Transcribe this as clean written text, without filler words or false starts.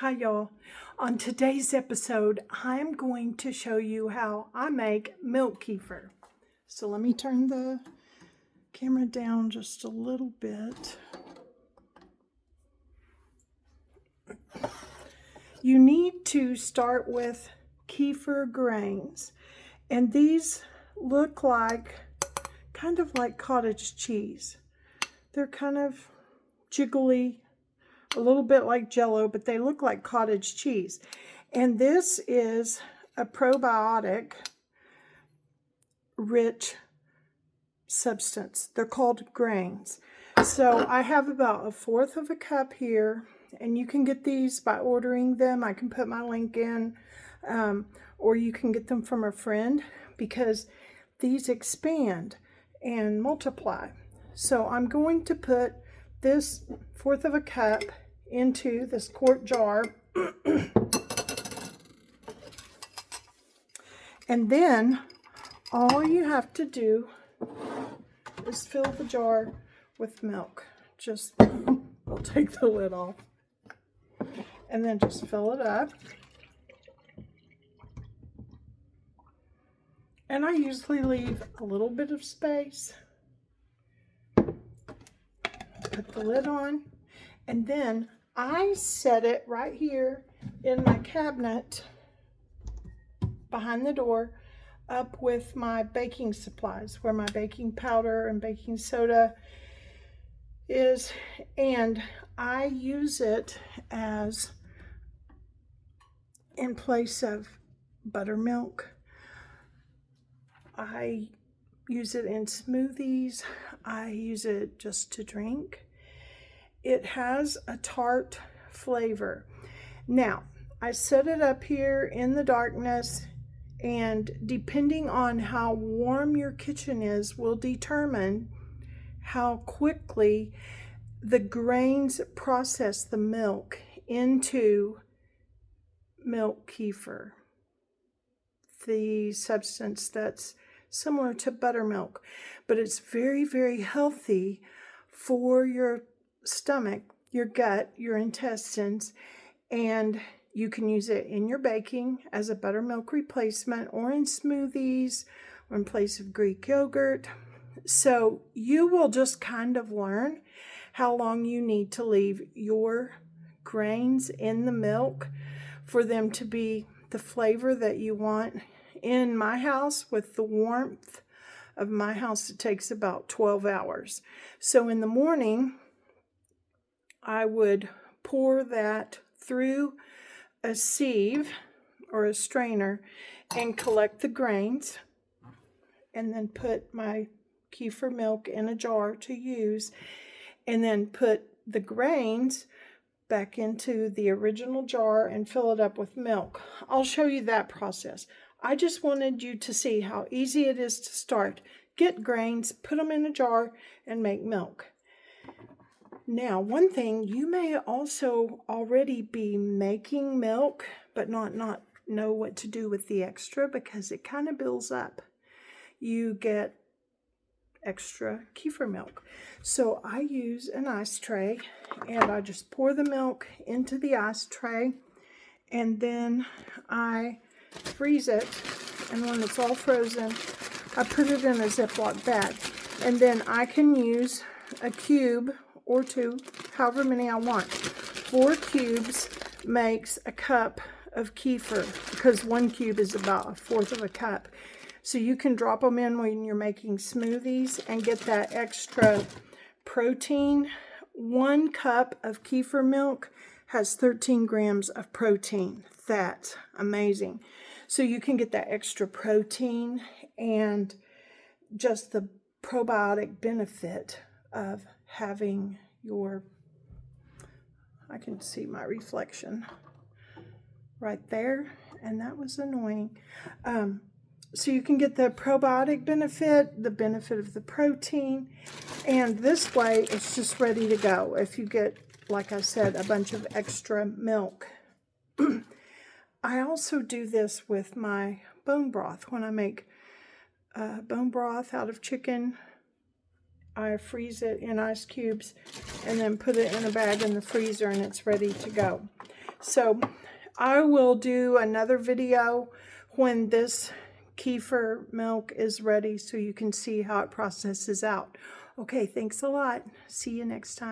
Hi y'all. On today's episode, I'm going to show you how I make milk kefir. So let me turn the camera down just a little bit. You need to start with kefir grains, and these look like kind of like cottage cheese. They're kind of jiggly, a little bit like Jell-O, but they look like cottage cheese. And this is a probiotic rich substance. They're called grains. So I have about 1/4 of a cup here, and you can get these by ordering them. I can put my link in, or you can get them from a friend, because these expand and multiply. So I'm going to put this 1/4 of a cup into this quart jar. And then all you have to do is fill the jar with milk. Just, we'll take the lid off. And then just fill it up. And I usually leave a little bit of space. Put the lid on. And then I set it right here in my cabinet behind the door, up with my baking supplies, where my baking powder and baking soda is, and I use it as in place of buttermilk. I use it in smoothies. I use it just to drink. It has a tart flavor. Now, I set it up here in the darkness, and depending on how warm your kitchen is will determine how quickly the grains process the milk into milk kefir, the substance that's similar to buttermilk, but it's very, very healthy for your stomach, your gut, your intestines, and you can use it in your baking as a buttermilk replacement, or in smoothies, or in place of Greek yogurt. So you will just kind of learn how long you need to leave your grains in the milk for them to be the flavor that you want. In my house, with the warmth of my house, it takes about 12 hours. So in the morning, I would pour that through a sieve or a strainer and collect the grains, and then put my kefir milk in a jar to use, and then put the grains back into the original jar and fill it up with milk. I'll show you that process. I just wanted you to see how easy it is to start. Get grains, put them in a jar, and make milk. Now, one thing, you may also already be making milk, but not know what to do with the extra, because it kind of builds up. You get extra kefir milk. So I use an ice tray, and I just pour the milk into the ice tray, and then I freeze it, and when it's all frozen, I put it in a Ziploc bag, and then I can use a cube or two, however many I want. 4 cubes makes a cup of kefir, because 1 cube is about 1/4 of a cup. So you can drop them in when you're making smoothies and get that extra protein. 1 cup of kefir milk has 13 grams of protein. That's amazing. So you can get that extra protein and just the probiotic benefit of having your, I can see my reflection right there, and that was annoying. So you can get the probiotic benefit, the benefit of the protein, and this way it's just ready to go if you get, like I said, a bunch of extra milk. I also do this with my bone broth. When I make bone broth out of chicken, I freeze it in ice cubes and then put it in a bag in the freezer, and it's ready to go. So I will do another video when this kefir milk is ready so you can see how it processes out. Okay, thanks a lot. See you next time.